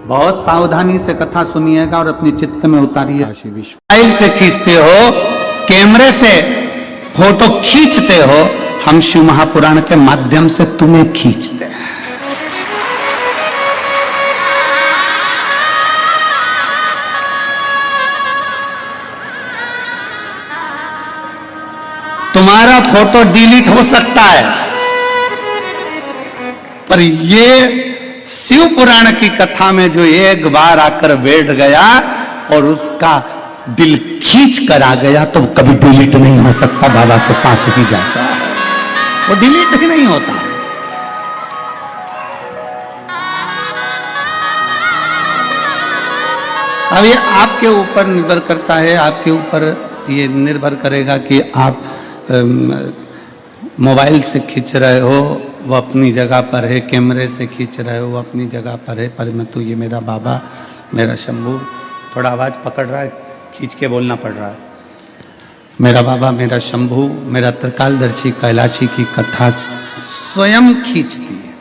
बहुत सावधानी से कथा सुनिएगा और अपने चित्त में उतारिए। मोबाइल से खींचते हो, कैमरे से फोटो खींचते हो, हम शिव महापुराण के माध्यम से तुम्हें खींचते हैं। तुम्हारा फोटो डिलीट हो सकता है, पर ये शिव पुराण की कथा में जो एक बार आकर बैठ गया और उसका दिल खींच कर आ गया तो कभी डिलीट नहीं हो सकता। बाबा के पास ही जाता है, वो डिलीट ही नहीं होता। अब ये आपके ऊपर निर्भर करता है, आपके ऊपर ये निर्भर करेगा कि आप मोबाइल से खींच रहे हो वो अपनी जगह पर है, कैमरे से खींच रहे हो वो अपनी जगह पर है। पर मैं तो ये मेरा बाबा, मेरा शंभू, थोड़ा आवाज पकड़ रहा है, खींच के बोलना पड़ रहा है। मेरा बाबा, मेरा शंभू, मेरा त्रिकालदर्शी कैलाशी की कथा स्वयं खींचती है।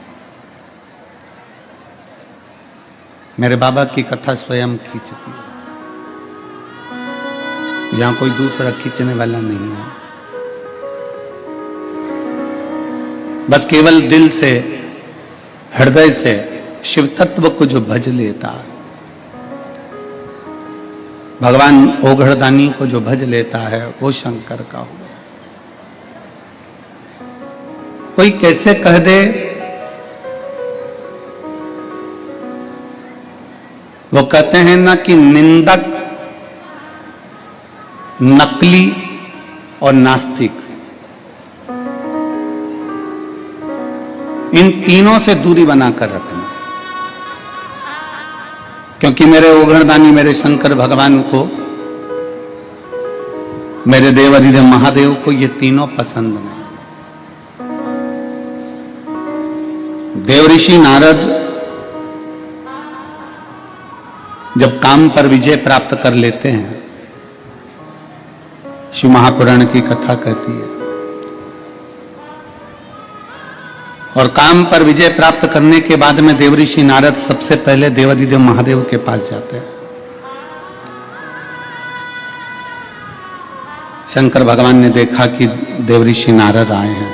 मेरे बाबा की कथा स्वयं खींचती है, यहां कोई दूसरा खींचने वाला नहीं है। बस केवल दिल से, हृदय से शिव तत्व को जो भज लेता, भगवान ओघड़दानी को जो भज लेता है वो शंकर का हुआ। कोई कैसे कह दे, वो कहते हैं ना कि निंदक, नकली और नास्तिक, इन तीनों से दूरी बनाकर रखना। क्योंकि मेरे ओघड़दानी, मेरे शंकर भगवान को, मेरे देव अधिदेव महादेव को ये तीनों पसंद नहीं। देव ऋषि नारद जब काम पर विजय प्राप्त कर लेते हैं, शिव महापुराण की कथा कहती है, और काम पर विजय प्राप्त करने के बाद में देव ऋषि नारद सबसे पहले देवाधिदेव महादेव के पास जाते हैं। शंकर भगवान ने देखा कि देव ऋषि नारद आए हैं,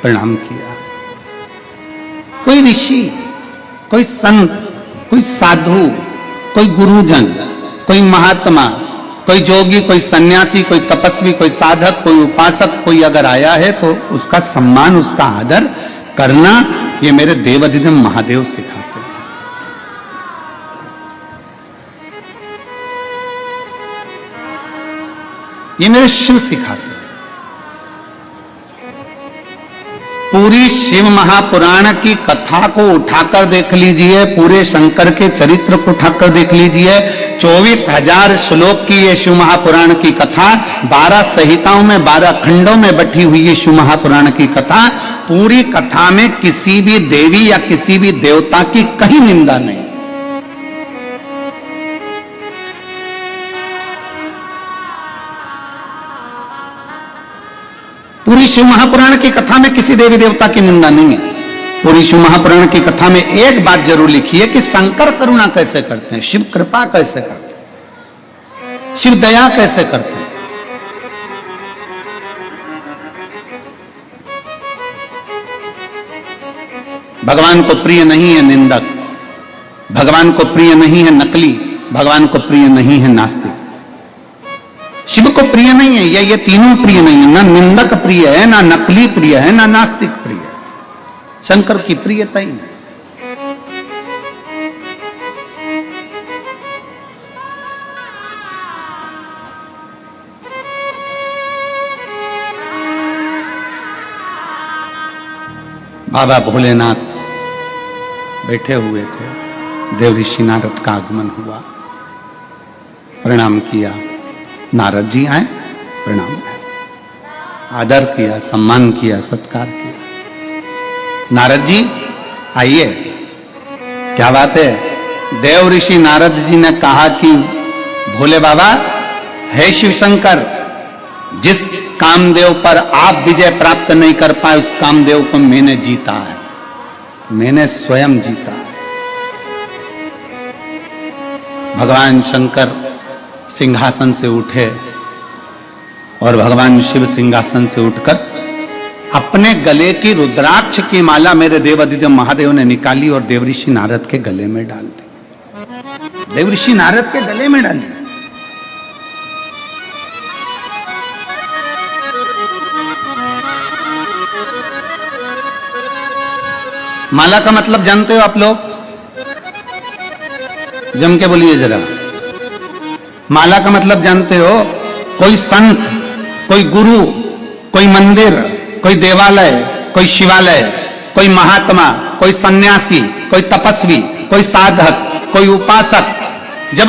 प्रणाम किया। कोई ऋषि, कोई संत, कोई साधु, कोई गुरुजन, कोई महात्मा, कोई जोगी, कोई सन्यासी, कोई तपस्वी, कोई साधक, कोई उपासक, कोई अगर आया है तो उसका सम्मान, उसका आदर करना, ये मेरे देव अधिदेव महादेव सिखाते हैं। ये मेरे शिव सिखाते हैं। पूरी शिव महापुराण की कथा को उठाकर देख लीजिए, पूरे शंकर के चरित्र को उठाकर देख लीजिए। 24,000 श्लोक की ये शिव महापुराण की कथा, 12 संहिताओं में, 12 खंडों में बटी हुई ये शिव महापुराण की कथा। पूरी कथा में किसी भी देवी या किसी भी देवता की कहीं निंदा नहीं। पूरी शिव महापुराण की कथा में किसी देवी देवता की निंदा नहीं है। पूरी शिव महापुराण की कथा में एक बात जरूर लिखी है कि शंकर करुणा कैसे करते हैं, शिव कृपा कैसे करते हैं, शिव दया कैसे करते हैं। भगवान को प्रिय नहीं है निंदक, भगवान को प्रिय नहीं है नकली, भगवान को प्रिय नहीं है नास्तिक। शिव को प्रिय नहीं है ये तीनों प्रिय नहीं है। ना निंदक प्रिय है, ना नकली प्रिय है, ना नास्तिक प्रिय है। शंकर की प्रियता ही नहीं। बाबा भोलेनाथ बैठे हुए थे, देव ऋषि नारद का आगमन हुआ, प्रणाम किया। नारद जी आए, प्रणाम, आदर किया, सम्मान किया, सत्कार किया। नारद जी आइए, क्या बात है। देव ऋषि नारद जी ने कहा कि भोले बाबा, हे शिव शंकर, जिस कामदेव पर आप विजय प्राप्त नहीं कर पाए उस कामदेव को मैंने जीता है, मैंने स्वयं जीता है। भगवान शंकर सिंहासन से उठे और भगवान शिव सिंहासन से उठकर अपने गले की रुद्राक्ष की माला मेरे देवादिदेव महादेव ने निकाली और देवऋषि नारद के गले में डाल दी। देवऋषि नारद के गले में डाली। माला का मतलब जानते हो आप लोग? जम के बोलिए जरा। माला का मतलब जानते हो? कोई संत, कोई गुरु, कोई मंदिर, कोई देवालय, कोई शिवालय, कोई महात्मा, कोई सन्यासी, कोई तपस्वी, कोई साधक, कोई उपासक जब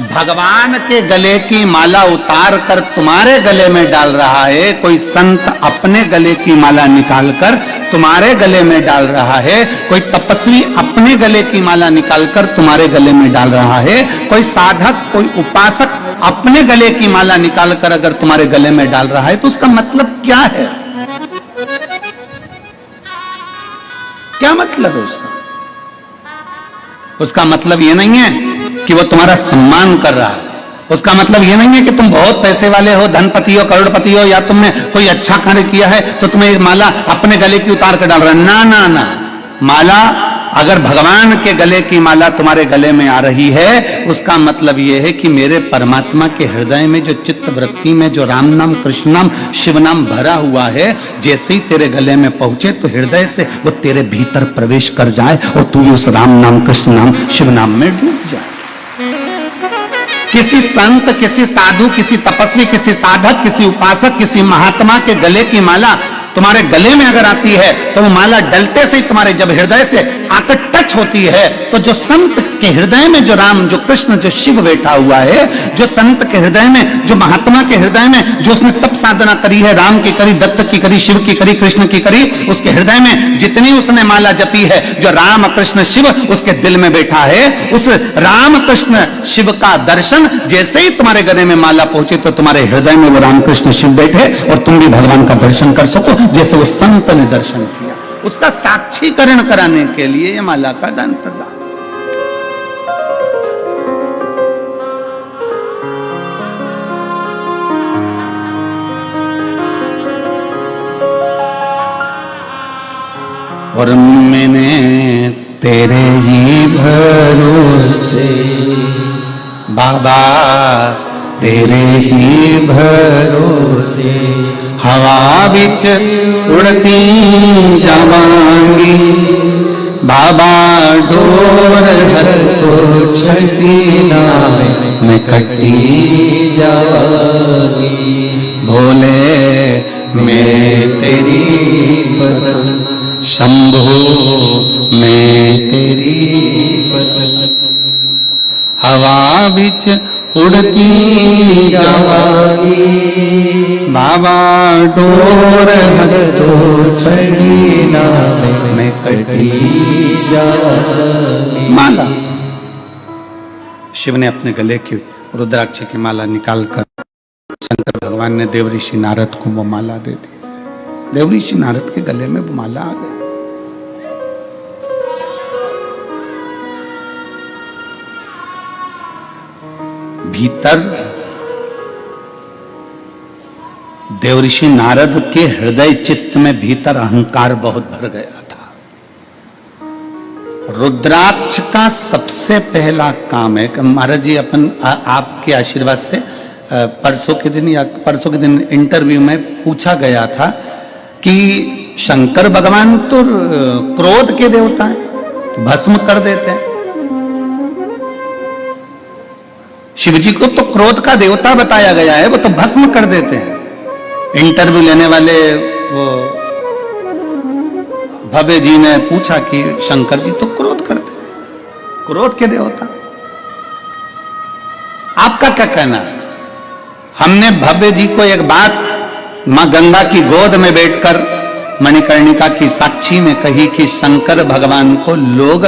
भगवान के गले की माला उतार कर तुम्हारे गले में डाल रहा है, कोई संत अपने गले की माला निकालकर तुम्हारे गले में डाल रहा है, कोई तपस्वी अपने गले की माला निकालकर तुम्हारे गले में डाल रहा है, कोई साधक, कोई उपासक अपने गले की माला निकालकर अगर तुम्हारे गले में डाल रहा है तो उसका मतलब क्या है? क्या मतलब है उसका? उसका मतलब यह नहीं है कि वो तुम्हारा सम्मान कर रहा है। उसका मतलब यह नहीं है कि तुम बहुत पैसे वाले हो, धनपति हो, करोड़पति हो, या तुमने कोई अच्छा कार्य किया है तो तुम्हें माला अपने गले की उतार कर डाल रहा है। ना ना ना, माला अगर भगवान के गले की माला तुम्हारे गले में आ रही है, उसका मतलब यह है कि मेरे परमात्मा के हृदय में जो चित्त वृत्ति में जो राम नाम, कृष्ण नाम, शिव नाम भरा हुआ है, जैसे ही तेरे गले में पहुंचे तो हृदय से वो तेरे भीतर प्रवेश कर जाए और तू भी उस राम नाम, कृष्ण नाम, शिव नाम में डूब जाए। किसी संत, किसी साधु, किसी तपस्वी, किसी साधक, किसी उपासक, किसी महात्मा के गले की माला तुम्हारे गले में अगर आती है तो वो माला डलते से ही तुम्हारे जब हृदय से आकर टच होती है तो जो संत के हृदय में जो राम, जो कृष्ण, जो शिव बैठा हुआ है, जो संत के हृदय में, जो महात्मा के हृदय में जो उसने तप साधना करी है, राम की करी, दत्त की करी, शिव की करी, कृष्ण की करी, उसके हृदय में जितनी उसने माला जपी है, जो राम, कृष्ण, शिव उसके दिल में बैठा है, उस राम, कृष्ण, शिव का दर्शन जैसे ही तुम्हारे गले में माला पहुंचे तो तुम्हारे हृदय में वो राम, कृष्ण, शिव बैठे और तुम भी भगवान का दर्शन कर सको जैसे वो संत ने दर्शन किया। उसका साक्षीकरण कराने के लिए ये माला का दान प्रदान। और मैंने तेरे ही भरोसे बाबा, तेरे ही भरोसे हवा बिच उड़ती जावांगी बाबा, डोर हर तो छठी नावे मैं कटी जावांगी। भोले मैं तेरी बदन, शंभो मैं तेरी बदन, हवा बिच उड़ती जावांगी बाबा, डोर हर तो छड़ी नावे मैं कटी जावांगी। माला शिव ने अपने गले की रुद्राक्ष की माला निकालकर शंकर भगवान ने देवऋषि नारद को वो माला दे दी। देवऋषि नारद के गले में वो माला आ गई। भीतर देवऋषि नारद के हृदय चित्त में भीतर अहंकार बहुत भर गया था। रुद्राक्ष का सबसे पहला काम है कि महाराज जी अपन आपके आशीर्वाद से परसों के दिन इंटरव्यू में पूछा गया था कि शंकर भगवान तो क्रोध के देवता हैं, भस्म कर देते हैं। शिव जी को तो क्रोध का देवता बताया गया है, वो तो भस्म कर देते हैं। इंटरव्यू लेने वाले वो भव्य जी ने पूछा कि शंकर जी तो क्रोध करते, क्रोध के देवता, आपका क्या कहना है? हमने भव्य जी को एक बात मां गंगा की गोद में बैठकर मणिकर्णिका की साक्षी में कही कि शंकर भगवान को लोग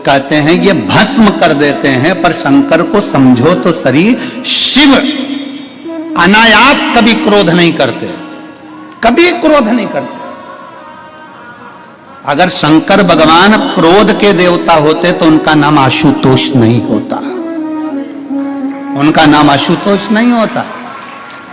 कहते हैं ये भस्म कर देते हैं, पर शंकर को समझो तो सही, शिव अनायास कभी क्रोध नहीं करते, कभी क्रोध नहीं करते। अगर शंकर भगवान क्रोध के देवता होते तो उनका नाम आशुतोष नहीं होता। उनका नाम आशुतोष नहीं होता।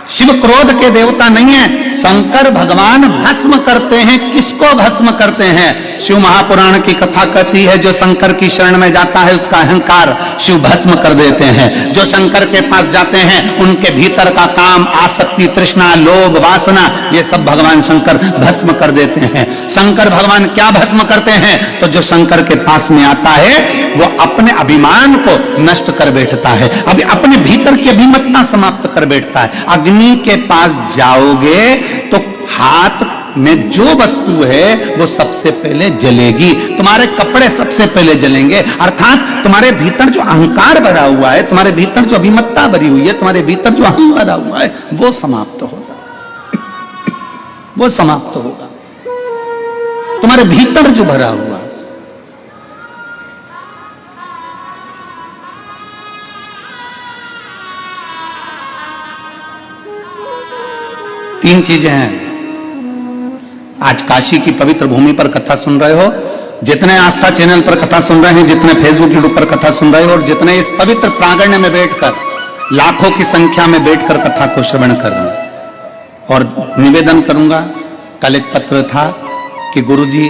शिव क्रोध के देवता नहीं है। शंकर भगवान भस्म करते हैं। किसको भस्म करते हैं? शिव महापुराण की कथा कहती है, जो शंकर की शरण में जाता है उसका अहंकार शिव भस्म कर देते हैं। जो शंकर के पास जाते हैं उनके भीतर का काम, आसक्ति, तृष्णा, लोभ, वासना, ये सब भगवान शंकर भस्म कर देते हैं। शंकर भगवान क्या भस्म करते हैं? तो जो शंकर के पास में आता है वो अपने अभिमान को नष्ट कर बैठता है, अभी अपने भीतर की अभिमतता समाप्त कर बैठता है। अग्नि के पास जाओगे तो हाथ में जो वस्तु है वो सबसे पहले जलेगी, तुम्हारे कपड़े सबसे पहले जलेंगे। अर्थात तुम्हारे भीतर जो अहंकार भरा हुआ है, तुम्हारे भीतर जो अभिमतता भरी हुई है, तुम्हारे भीतर जो अहं भरा हुआ है, वो समाप्त होगा, वो समाप्त होगा। तुम्हारे भीतर जो भरा हुआ, तीन चीजें हैं। आज काशी की पवित्र भूमि पर कथा सुन रहे हो, जितने आस्था चैनल पर कथा सुन रहे हैं, जितने फेसबुक यूट्यूब पर कथा सुन रहे हो, और जितने इस पवित्र प्रांगण में बैठकर लाखों की संख्या में बैठकर कथा को श्रवण कर रहे हैं। और निवेदन करूंगा, कल एक पत्र था कि गुरुजी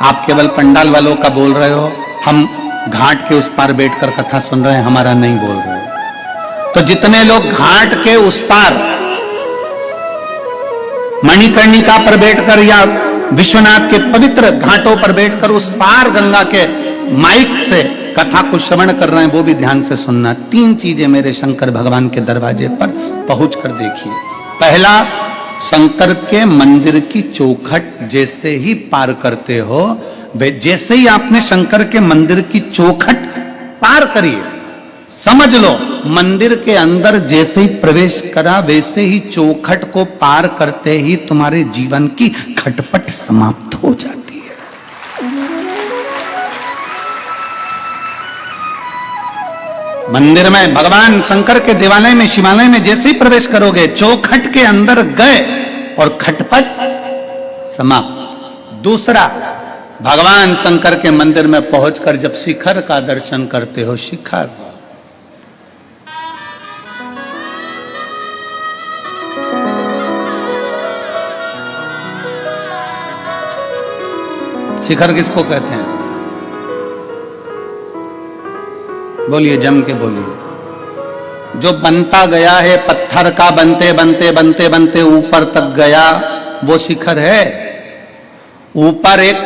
आप केवल पंडाल वालों का बोल रहे हो, हम घाट के उस पार बैठकर कथा सुन रहे हैं, हमारा नहीं बोल रहे हो। तो जितने लोग घाट के उस पार मणिकर्णिका पर बैठकर या विश्वनाथ के पवित्र घाटों पर बैठकर उस पार गंगा के माइक से कथा को श्रवण कर रहे हैं, वो भी ध्यान से सुनना। तीन चीजें मेरे शंकर भगवान के दरवाजे पर पहुंचकर देखिए। पहला, शंकर के मंदिर की चौखट जैसे ही पार करते हो, जैसे ही आपने शंकर के मंदिर की चौखट पार करिए, समझ लो मंदिर के अंदर जैसे ही प्रवेश करा, वैसे ही चौखट को पार करते ही तुम्हारे जीवन की खटपट समाप्त हो जाती है। मंदिर में, भगवान शंकर के देवालय में, शिवालय में जैसे ही प्रवेश करोगे, चौखट के अंदर गए और खटपट समाप्त। दूसरा, भगवान शंकर के मंदिर में पहुंचकर जब शिखर का दर्शन करते हो, शिखर, शिखर किसको कहते हैं? बोलिए, जम के बोलिए। जो बनता गया है, पत्थर का बनते बनते बनते बनते ऊपर तक गया, वो शिखर है। ऊपर एक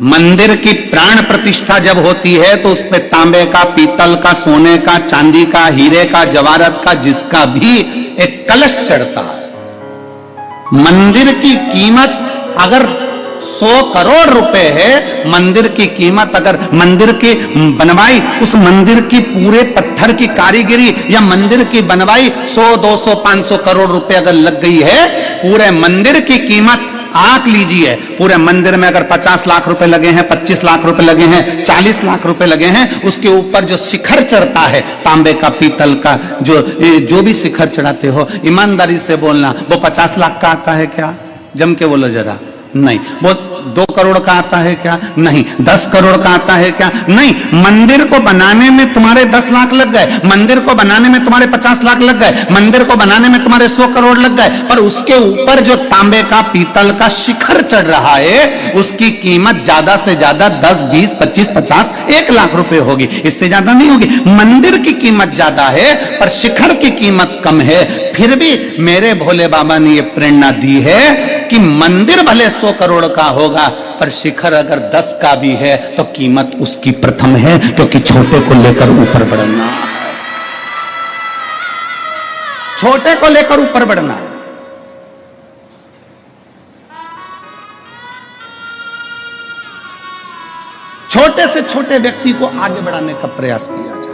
मंदिर की प्राण प्रतिष्ठा जब होती है तो उस पे तांबे का, पीतल का, सोने का, चांदी का, हीरे का, जवाहरत का, जिसका भी एक कलश चढ़ता है। मंदिर की कीमत अगर 100 करोड़ रुपए है, मंदिर की कीमत अगर मंदिर की बनवाई, उस मंदिर की पूरे पत्थर की कारीगरी या मंदिर की बनवाई 100, 200, 500 करोड़ रुपए अगर लग गई है, पूरे मंदिर की कीमत आंक लीजिए। पूरे मंदिर में अगर 50 लाख रुपए लगे हैं, 25 लाख रुपए लगे हैं, 40 लाख रुपए लगे हैं, उसके ऊपर जो शिखर चढ़ता है तांबे का, पीतल का, जो भी शिखर चढ़ाते हो, ईमानदारी से बोलना, वो 50 लाख का आता है क्या? जम के बोलो जरा। नहीं। वो 2 करोड़ का आता है क्या? नहीं। 10 करोड़ का आता है क्या? नहीं। मंदिर को बनाने में तुम्हारे 10 लाख लग गए, मंदिर को बनाने में तुम्हारे 50 लाख लग गए, मंदिर को बनाने में तुम्हारे 100 करोड़ लग गए, पर उसके ऊपर जो तांबे का, पीतल का शिखर चढ़ रहा है, उसकी कीमत ज्यादा से ज्यादा 10, 20, 25, 50, 1 लाख रुपए होगी, इससे ज्यादा नहीं होगी। मंदिर की कीमत ज्यादा है पर शिखर की कीमत कम है। फिर भी मेरे भोले बाबा ने यह प्रेरणा दी है कि मंदिर भले 100 करोड़ का होगा, पर शिखर अगर 10 का भी है तो कीमत उसकी प्रथम है, क्योंकि छोटे को लेकर ऊपर बढ़ना, छोटे को लेकर ऊपर बढ़ना। छोटे से छोटे व्यक्ति को आगे बढ़ाने का प्रयास किया जाए।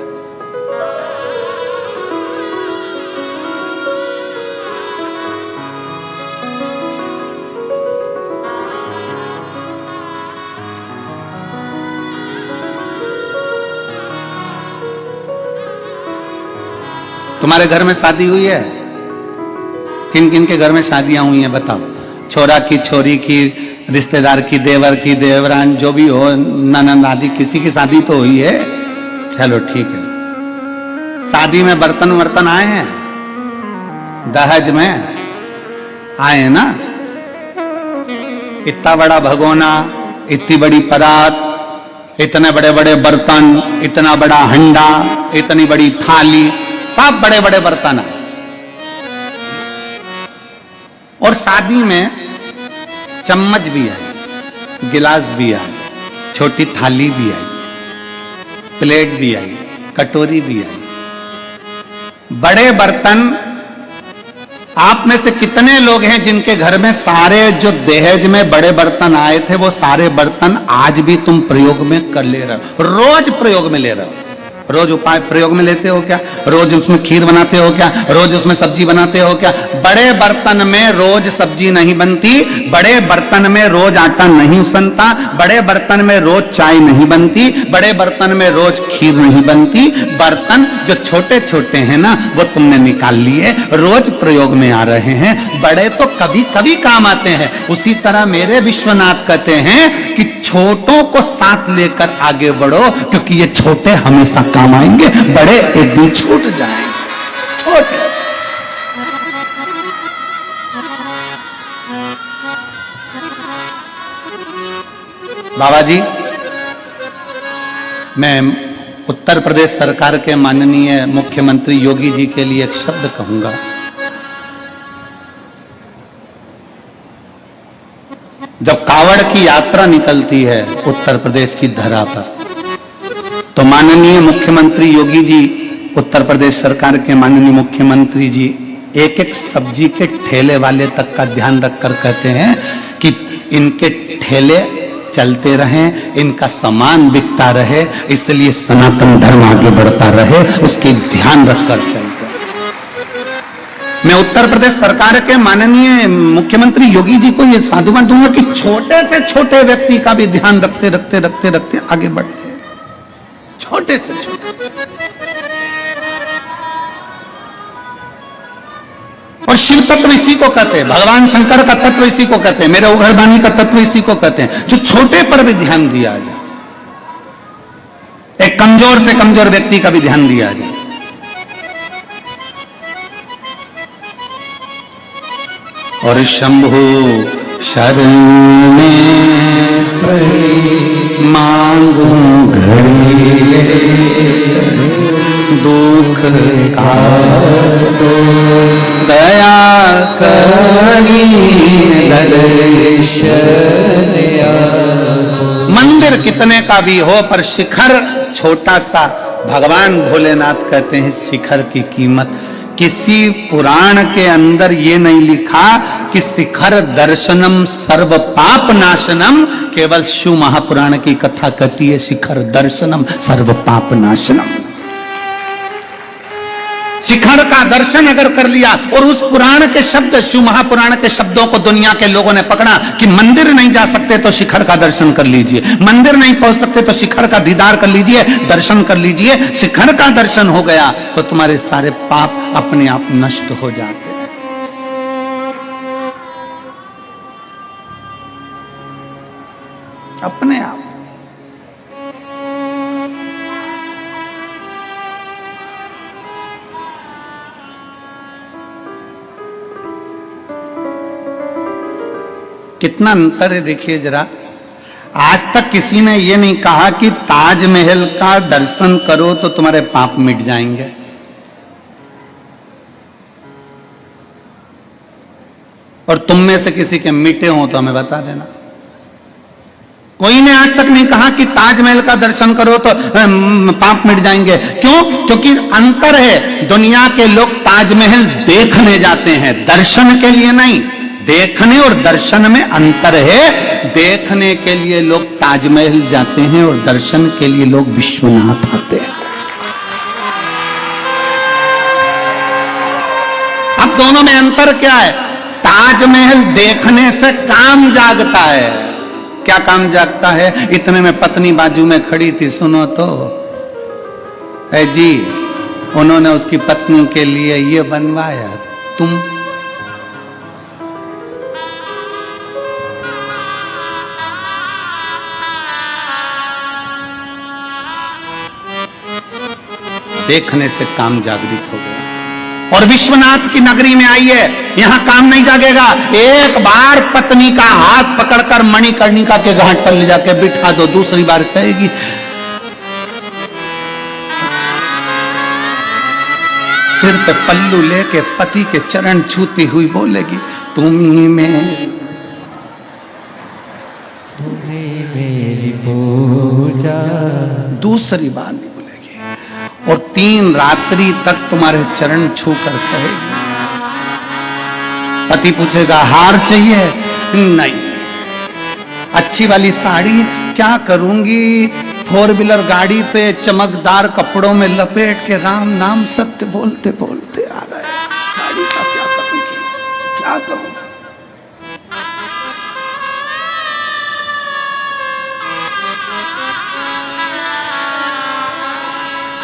तुम्हारे घर में शादी हुई है? किन किन के घर में शादियां हुई हैं बताओ? छोरा की, छोरी की, रिश्तेदार की, देवर की, देवरान, जो भी हो, ननद आदि, किसी की शादी तो हुई है। चलो ठीक है, शादी में बर्तन वर्तन आए हैं, दहेज में आए हैं ना। इतना बड़ा भगोना, इतनी बड़ी परात, इतने बड़े बड़े बर्तन, इतना बड़ा हंडा, इतनी बड़ी थाली, सब बड़े बड़े बर्तन है। और शादी में चम्मच भी आई, गिलास भी आई, छोटी थाली भी आई, प्लेट भी आई, कटोरी भी आई, बड़े बर्तन। आप में से कितने लोग हैं जिनके घर में सारे जो दहेज में बड़े बर्तन आए थे वो सारे बर्तन आज भी तुम प्रयोग में कर ले रहे हो, रोज प्रयोग में ले रहे हो? रोज उपाय प्रयोग में लेते हो क्या? रोज उसमें खीर बनाते हो क्या? रोज उसमें सब्जी बनाते हो क्या? बड़े बर्तन में रोज सब्जी नहीं बनती, बड़े बर्तन में रोज आटा नहीं सनता, बड़े बर्तन में रोज चाय नहीं बनती, बड़े बर्तन में रोज खीर नहीं बनती। बर्तन जो छोटे छोटे हैं ना वो तुमने निकाल लिए, रोज प्रयोग में आ रहे हैं, बड़े तो कभी कभी काम आते हैं। उसी तरह मेरे विश्वनाथ कहते हैं कि छोटों को साथ लेकर आगे बढ़ो, क्योंकि ये छोटे हमेशा काम आएंगे, बड़े एक दिन छूट जाएंगे। छोटे बाबा जी, मैं उत्तर प्रदेश सरकार के माननीय मुख्यमंत्री योगी जी के लिए एक शब्द कहूंगा। जब कावड़ की यात्रा निकलती है उत्तर प्रदेश की धरा पर, तो माननीय मुख्यमंत्री योगी जी, उत्तर प्रदेश सरकार के माननीय मुख्यमंत्री जी एक एक सब्जी के ठेले वाले तक का ध्यान रखकर कहते हैं कि इनके ठेले चलते रहें, इनका सामान बिकता रहे, इसलिए सनातन धर्म आगे बढ़ता रहे, उसके ध्यान रखकर चलते। मैं उत्तर प्रदेश सरकार के माननीय मुख्यमंत्री योगी जी को यह साधुवाद दूंगा कि छोटे से छोटे व्यक्ति का भी ध्यान रखते रखते रखते रखते आगे बढ़ते हैं, छोटे से छोटे। और शिव तत्व इसी को कहते हैं, भगवान शंकर का तत्व इसी को कहते हैं, मेरे उघरदानी का तत्व इसी को कहते हैं, जो छोटे पर भी ध्यान दिया जाए, एक कमजोर से कमजोर व्यक्ति का भी ध्यान दिया जाए। और शंभु शरण मांगू घड़ी दुख का दया करी मंदिर कितने का भी हो पर शिखर छोटा सा, भगवान भोलेनाथ कहते हैं शिखर की कीमत। किसी पुराण के अंदर ये नहीं लिखा कि शिखर दर्शनम सर्व पाप नाशनम, केवल शिव महापुराण की कथा कहती है शिखर दर्शनम सर्व पाप नाशनम। शिखर का दर्शन अगर कर लिया, और उस पुराण के शब्द, शिव महापुराण के शब्दों को दुनिया के लोगों ने पकड़ा कि मंदिर नहीं जा सकते तो शिखर का दर्शन कर लीजिए, मंदिर नहीं पहुंच सकते तो शिखर का दीदार कर लीजिए, दर्शन कर लीजिए। शिखर का दर्शन हो गया तो तुम्हारे सारे पाप अपने आप नष्ट हो जाते हैं। अपने आप। कितना अंतर है देखिए जरा। आज तक किसी ने यह नहीं कहा कि ताजमहल का दर्शन करो तो तुम्हारे पाप मिट जाएंगे। और तुम में से किसी के मिटे हो तो हमें बता देना। कोई ने आज तक नहीं कहा कि ताजमहल का दर्शन करो तो पाप मिट जाएंगे। क्यों? क्योंकि अंतर है। दुनिया के लोग ताजमहल देखने जाते हैं, दर्शन के लिए नहीं। देखने और दर्शन में अंतर है। देखने के लिए लोग ताजमहल जाते हैं और दर्शन के लिए लोग विश्वनाथ आते हैं। अब दोनों में अंतर क्या है? ताजमहल देखने से काम जागता है। क्या काम जागता है? इतने में पत्नी बाजू में खड़ी थी, सुनो तो है जी, उन्होंने उसकी पत्नी के लिए ये बनवाया, तुम देखने से काम जागृत हो गया। और विश्वनाथ की नगरी में आइए, यहां काम नहीं जागेगा। एक बार पत्नी का हाथ पकड़कर मणिकर्णिका के घाट पर ले जाके बिठा दो, दूसरी बार कहेगी सिर पे पल्लू लेके पति के चरण छूती हुई बोलेगी तुम्ही मेरी पूजा। दूसरी बार नहीं बोलेगी। और 3 रात्रि तक तुम्हारे चरण छू कर कहेगी। पति पूछेगा हार चाहिए? नहीं। अच्छी वाली साड़ी? क्या करूंगी, 4 व्हीलर गाड़ी पे चमकदार कपड़ों में लपेट के राम नाम सत्य बोलते बोलते आ रहा है। साड़ी का क्या करूंगी, क्या करूंगी?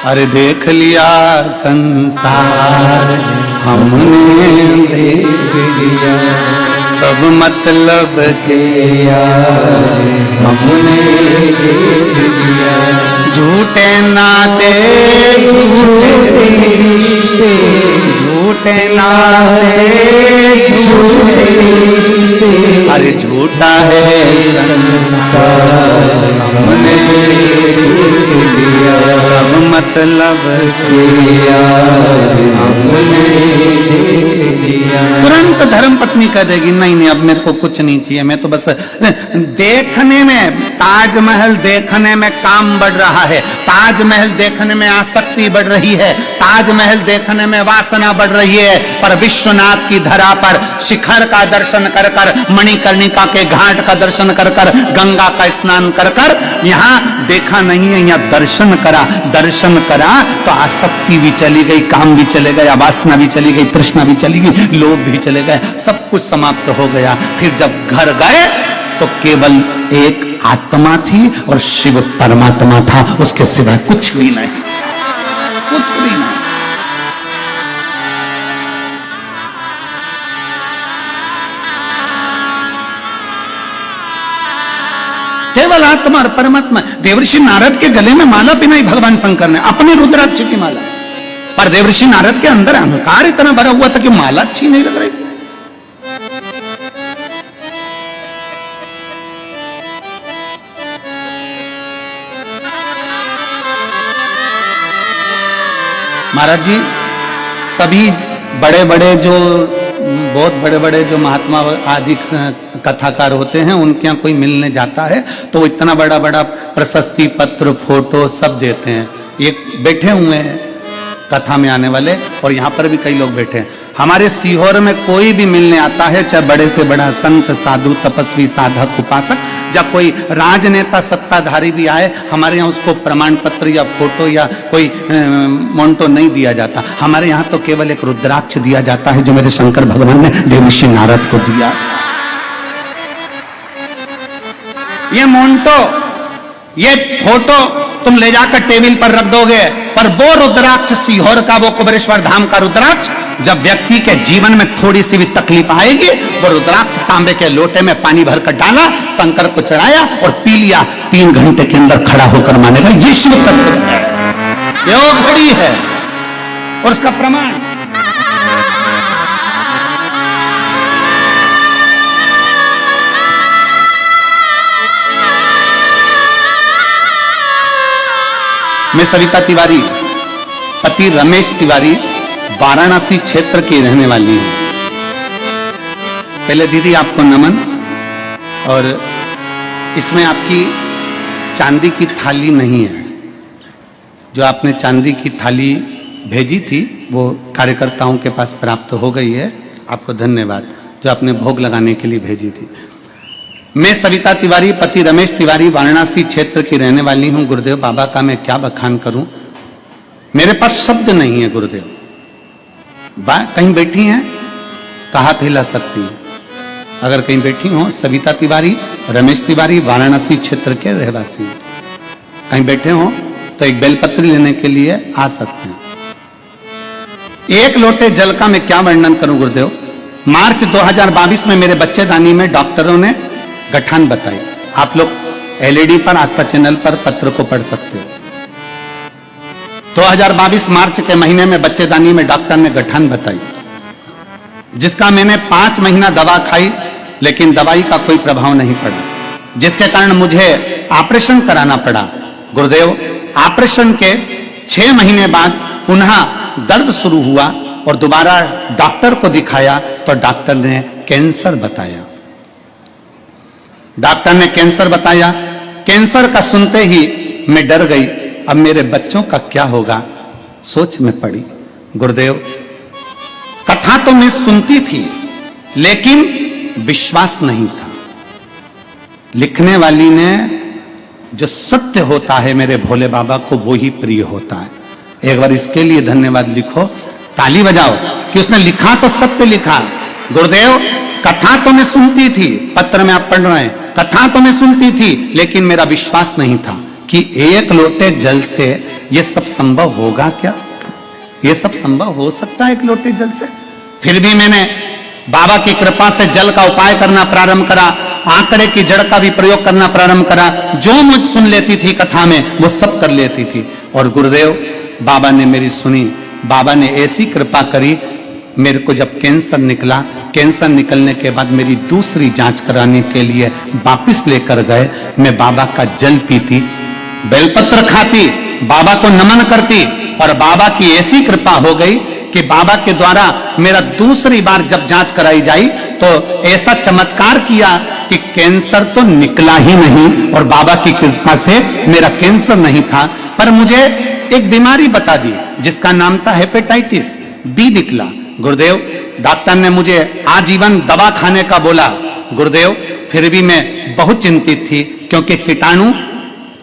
अरे देख लिया संसार हमने, देख लिया सब मतलब के यार हमने देख लिया। झूठे नाते झूठे रिश्ते, झूठे नाते झूठे रिश्ते, अरे झूठा है संसार हमने देख लिया। सब मतलब के यार हमने देख लिया। तुरंत धर्म पत्नी कह देगी नहीं नहीं अब मेरे को कुछ नहीं चाहिए, मैं तो बस देखने में, ताजमहल देखने में काम बढ़ रहा है, ताजमहल देखने में आसक्ति बढ़ रही है, ताजमहल देखने में वासना बढ़ रही है, पर विश्वनाथ की धरा पर शिखर का दर्शन कर कर, मणिकर्णिका के घाट का दर्शन कर कर, गंगा का स्नान कर कर, यहाँ देखा नहीं है, यहाँ दर्शन करा। दर्शन करा तो आसक्ति भी चली गई, काम भी चले गया, वासना भी चली गई, तृष्णा भी चली गई, लोभ भी चले गए, सब कुछ समाप्त हो गया। फिर जब घर गए तो केवल एक आत्मा थी और शिव परमात्मा था, उसके सिवाय कुछ भी नहीं, कुछ भी नहीं। केवल आत्मा और परमात्मा। देवर्षि नारद के गले में माला पहनाई भगवान शंकर ने, अपने रुद्राक्ष की माला, पर देवर्षि नारद के अंदर अहंकार इतना भरा हुआ था कि माला अच्छी नहीं लग रही थी। महाराज जी, सभी बड़े बड़े जो बहुत बड़े बड़े जो महात्मा आदि कथाकार होते हैं, उनके यहाँ कोई मिलने जाता है तो वो इतना बड़ा बड़ा प्रशस्ति पत्र, फोटो सब देते हैं। ये बैठे हुए हैं कथा में आने वाले, और यहाँ पर भी कई लोग बैठे हैं। हमारे सीहोर में कोई भी मिलने आता है, चाहे बड़े से बड़ा संत, साधु, तपस्वी, साधक, उपासक, जब कोई राजनेता, सत्ताधारी भी आए, हमारे यहाँ उसको प्रमाण पत्र या फोटो या कोई मोन्टो नहीं दिया जाता। हमारे यहाँ तो केवल एक रुद्राक्ष दिया जाता है, जो मेरे शंकर भगवान ने देवर्षि नारद को दिया। ये मोन्टो, ये फोटो तुम ले जाकर टेबल पर रख दोगे, पर वो रुद्राक्ष सीहोर का, वो कुबेरेश्वर धाम का रुद्राक्ष, जब व्यक्ति के जीवन में थोड़ी सी भी तकलीफ आएगी, वो रुद्राक्ष तांबे के लोटे में पानी भरकर डाला, शंकर को चढ़ाया और पी लिया, 3 घंटे के अंदर खड़ा होकर मानेगा ये शिव तत्व है, ये घड़ी है। और उसका प्रमाण मैं सविता तिवारी, पति रमेश तिवारी, वाराणसी क्षेत्र की रहने वाली हूं। पहले दीदी आपको नमन, और इसमें आपकी चांदी की थाली नहीं है। जो आपने चांदी की थाली भेजी थी वो कार्यकर्ताओं के पास प्राप्त हो गई है, आपको धन्यवाद, जो आपने भोग लगाने के लिए भेजी थी। मैं सविता तिवारी, पति रमेश तिवारी, वाराणसी क्षेत्र की रहने वाली हूं। गुरुदेव बाबा का मैं क्या बखान करूं, मेरे पास शब्द नहीं है। गुरुदेव कहीं बैठी हैं तो हाथ हिला सकती हैं, अगर कहीं बैठी हो। सविता तिवारी, रमेश तिवारी, वाराणसी क्षेत्र के रहवासी, कहीं बैठे हो तो एक बेलपत्र लेने के लिए आ सकते हैं। एक लोटे जल का मैं क्या वर्णन करूं गुरुदेव। मार्च 2022 में मेरे बच्चेदानी में डॉक्टरों ने गठान बताई। आप लोग एलईडी पर, आस्था चैनल पर पत्र को पढ़ सकते हो। 2022 मार्च के महीने में बच्चेदानी में डॉक्टर ने गठन बताई, जिसका मैंने 5 महीना दवा खाई, लेकिन दवाई का कोई प्रभाव नहीं पड़ा, जिसके कारण मुझे ऑपरेशन कराना पड़ा। गुरुदेव, ऑपरेशन के 6 महीने बाद पुनः दर्द शुरू हुआ और दोबारा डॉक्टर को दिखाया तो डॉक्टर ने कैंसर बताया। डॉक्टर ने कैंसर बताया। कैंसर का सुनते ही मैं डर गई, अब मेरे बच्चों का क्या होगा, सोच में पड़ी। गुरुदेव, कथा तो मैं सुनती थी लेकिन विश्वास नहीं था। लिखने वाली ने जो सत्य होता है मेरे भोले बाबा को वो ही प्रिय होता है। एक बार इसके लिए धन्यवाद लिखो, ताली बजाओ कि उसने लिखा तो सत्य लिखा। गुरुदेव, कथा तो मैं सुनती थी, पत्र में आप पढ़ रहे हैं, कथा तो मैं सुनती थी लेकिन मेरा विश्वास नहीं था कि 1 लोटे जल से ये सब संभव होगा। क्या ये सब संभव हो सकता है 1 लोटे जल से? फिर भी मैंने बाबा की कृपा से जल का उपाय करना प्रारंभ करा, आंकड़े की जड़ का भी प्रयोग करना प्रारंभ करा। जो मुझ सुन लेती थी कथा में वो सब कर लेती थी। और गुरुदेव, बाबा ने मेरी सुनी। बाबा ने ऐसी कृपा करी, मेरे को जब कैंसर निकला, कैंसर निकलने के बाद मेरी दूसरी जांच कराने के लिए वापिस लेकर गए। मैं बाबा का जल पीती, बेलपत्र खाती, बाबा को नमन करती और बाबा की ऐसी कृपा हो गई कि बाबा के द्वारा मेरा दूसरी बार जब जांच कराई जाई तो ऐसा चमत्कार किया कि कैंसर तो निकला ही नहीं और बाबा की कृपा से मेरा कैंसर नहीं था, पर मुझे एक बीमारी बता दी जिसका नाम था हेपेटाइटिस बी निकला। गुरुदेव, डॉक्टर ने मुझे आजीवन दवा खाने का बोला। गुरुदेव, फिर भी मैं बहुत चिंतित थी क्योंकि कीटाणु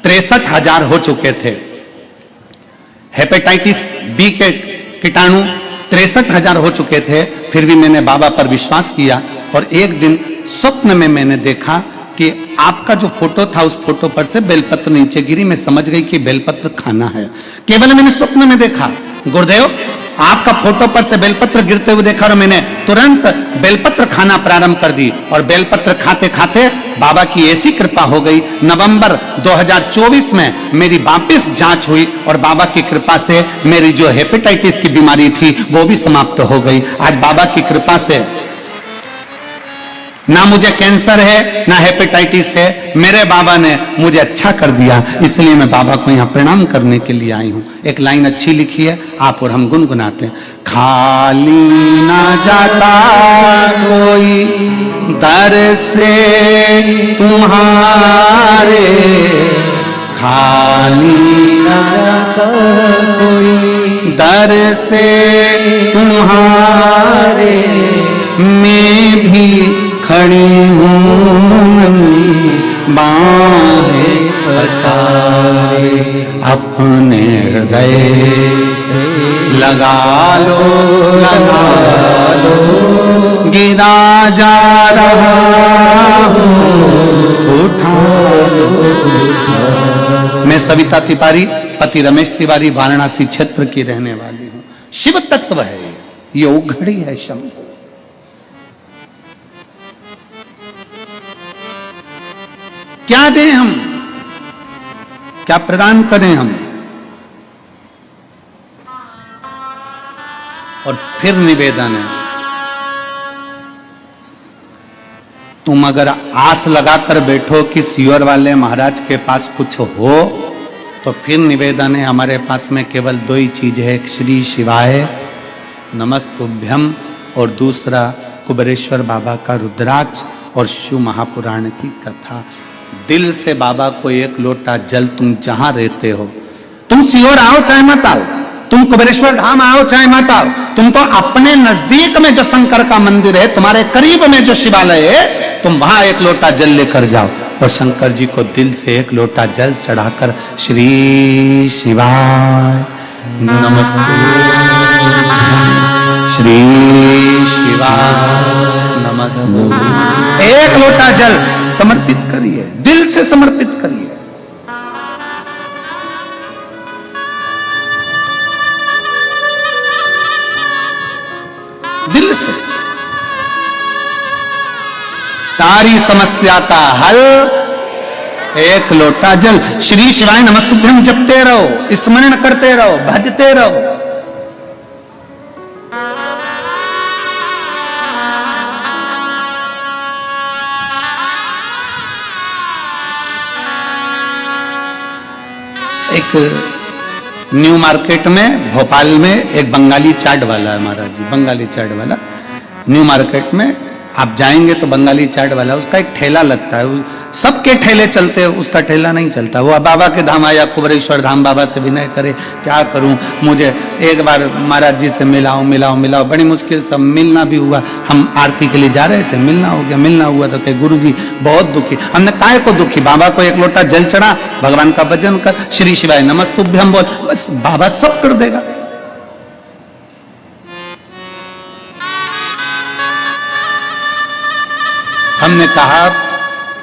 63,000 हो चुके थे। हेपेटाइटिस बी के कीटाणु 63,000 हो चुके थे। फिर भी मैंने बाबा पर विश्वास किया और एक दिन स्वप्न में मैंने देखा कि आपका जो फोटो था उस फोटो पर से बेलपत्र नीचे गिरी। मैं समझ गई कि बेलपत्र खाना है, केवल मैंने स्वप्न में देखा। गुरुदेव, आपका फोटो पर से बेलपत्र गिरते हुए देखा और मैंने तुरंत बेलपत्र खाना प्रारंभ कर दी और बेलपत्र खाते खाते बाबा की ऐसी कृपा हो गई। नवंबर 2024 में मेरी वापस जांच हुई और बाबा की कृपा से मेरी जो हेपेटाइटिस की बीमारी थी वो भी समाप्त हो गई। आज बाबा की कृपा से ना मुझे कैंसर है ना हेपेटाइटिस है, मेरे बाबा ने मुझे अच्छा कर दिया, इसलिए मैं बाबा को यहाँ प्रणाम करने के लिए आई हूँ। एक लाइन अच्छी लिखी है, आप और हम गुनगुनाते हैं। खाली ना जाता कोई दर से तुम्हारे, खाली ना जाता कोई दर से तुम्हारे, मैं भी खड़ी हूँ बाहें पसारे, अपने हृदय से लगा लो गिरा जा रहा हूँ, उठा लो। मैं सविता तिवारी, पति रमेश तिवारी, वाराणसी क्षेत्र की रहने वाली हूँ। शिव तत्व है ये उघड़ी है शंभु। क्या दें हम, क्या प्रदान करें हम? और फिर निवेदन है, तुम अगर आस लगाकर बैठो कि सियोर वाले महाराज के पास कुछ हो तो फिर निवेदन है, हमारे पास में केवल 2 ही चीज है, एक श्री शिवाय नमस्तुभ्यम और दूसरा कुबेरेश्वर बाबा का रुद्राक्ष और शिव महापुराण की कथा। दिल से बाबा को 1 लोटा जल, तुम जहां रहते हो, तुम सियोर आओ चाहे मत आओ, तुम कुबेरेश्वर धाम आओ चाहे मत आओ, तुम तो अपने नजदीक में जो शंकर का मंदिर है, तुम्हारे करीब में जो शिवालय है, तुम वहां 1 लोटा जल लेकर जाओ और शंकर जी को दिल से 1 लोटा जल चढ़ाकर श्री शिवाय नमस्ते, श्री शिवाय नमस्ते, 1 लोटा जल समर्पित करिए, दिल से समर्पित करिए। दिल से सारी समस्या का हल एक लोटा जल। श्री शिवाय नमस्तुभ्यम जपते रहो, स्मरण करते रहो, भजते रहो। एक न्यू मार्केट में भोपाल में एक बंगाली चाट वाला है महाराज जी, बंगाली चाट वाला। न्यू मार्केट में आप जाएंगे तो बंगाली चाट वाला, उसका एक ठेला लगता है। सबके ठेले चलते हैं, उसका ठेला नहीं चलता। वो बाबा के धाम आया, कुबरेश्वर धाम, बाबा से विनय करे क्या करूं, मुझे एक बार महाराज जी से मिलाओ। बड़ी मुश्किल से मिलना भी हुआ। हम आरती के लिए जा रहे थे, मिलना हो गया। मिलना हुआ तो कहे गुरु जी बहुत दुखी। हमने काय को दुखी, बाबा को एक लोटा जल चढ़ा, भगवान का भजन कर, श्री शिवाय नमस्तुभ्यम बोल, बस बाबा सब कर देगा। हमने कहा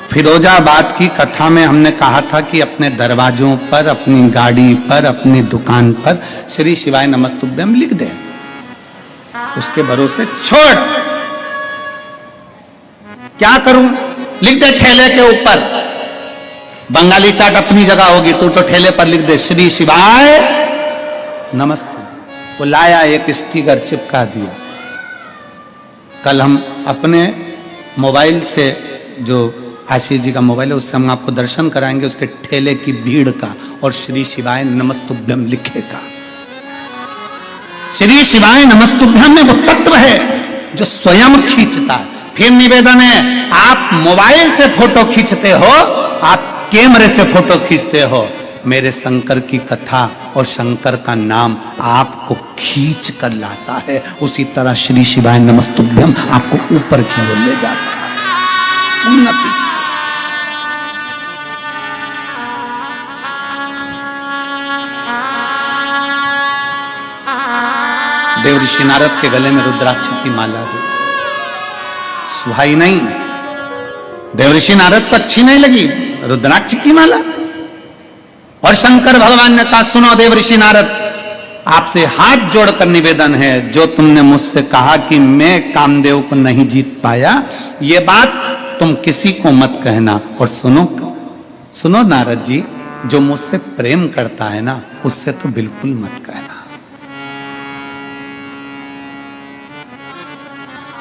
फिरोजाबाद की कथा में हमने कहा था कि अपने दरवाजों पर, अपनी गाड़ी पर, अपनी दुकान पर श्री शिवाय नमस्तुभ्यम लिख दे। उसके भरोसे छोड़, क्या करूं, लिख दे ठेले के ऊपर। बंगाली चाट अपनी जगह होगी, तू तो ठेले पर लिख दे श्री शिवाय नमस्तुभ्यम। वो लाया, एक स्टिकर चिपका दिया। कल हम अपने मोबाइल से, जो आशीष जी का मोबाइल है, उससे हम आपको दर्शन कराएंगे उसके ठेले की भीड़ का, और श्री शिवाय नमस्तुभ्यम लिखेगा। श्री शिवाय नमस्तुभ्यम में वो तत्व है जो स्वयं खींचता है। फिर निवेदन है, आप मोबाइल से फोटो खींचते हो, आप कैमरे से फोटो खींचते हो, मेरे शंकर की कथा और शंकर का नाम आपको खींच कर लाता है। उसी तरह श्री शिवाय नमस्तुभ्यम आपको ऊपर की ओर ले जाता है, उन्नति। देव ऋषि नारद के गले में रुद्राक्ष की माला दी, सुहाई नहीं। देव ऋषि नारद को अच्छी नहीं लगी रुद्राक्ष की माला, और शंकर भगवान ने कहा, सुनो देव ऋषि नारद, आपसे हाथ जोड़कर निवेदन है, जो तुमने मुझसे कहा कि मैं कामदेव को नहीं जीत पाया, ये बात तुम किसी को मत कहना। और सुनो नारद जी, जो मुझसे प्रेम करता है ना, उससे तो बिल्कुल मत कहना।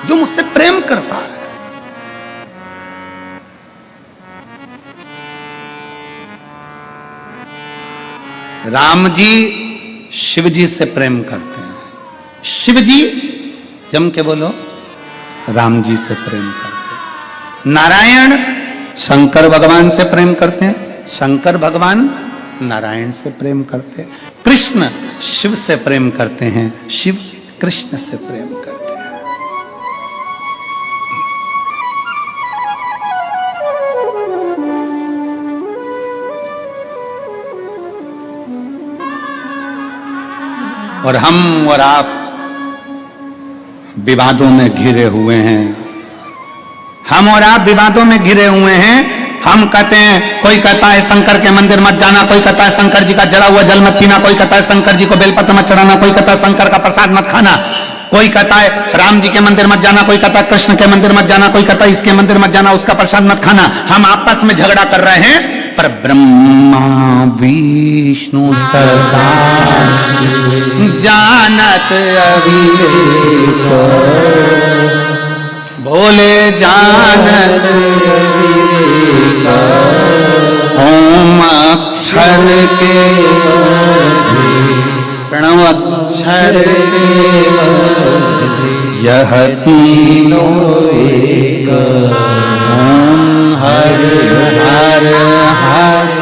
जो मुझसे प्रेम करता है, राम जी शिव जी से प्रेम करते हैं, शिव जी जम के बोलो राम जी से प्रेम करते हैं। नारायण शंकर भगवान से प्रेम करते हैं, शंकर भगवान नारायण से प्रेम करते हैं। कृष्ण शिव से प्रेम करते हैं, शिव कृष्ण से प्रेम करते हैं। और हम और आप विवादों में घिरे हुए हैं, हम और आप विवादों में घिरे हुए हैं। हम कहते हैं, कोई कहता है शंकर के मंदिर मत जाना, कोई कहता है शंकर जी का जला हुआ जल मत पीना, कोई कहता है शंकर जी को बेलपत्र मत चढ़ाना, कोई कहता है शंकर का प्रसाद मत खाना, कोई कहता है राम जी के मंदिर मत जाना, कोई कहता है कृष्ण के मंदिर मत जाना, कोई कहता है इसके मंदिर मत जाना, उसका प्रसाद मत खाना। हम आपस में झगड़ा कर रहे हैं, पर ब्रह्मा विष्णु सदा जानत अविवेक, भोले जानत ओम अक्षर के प्रणव अक्षर यह तीनों एक, ओम हर हर हर।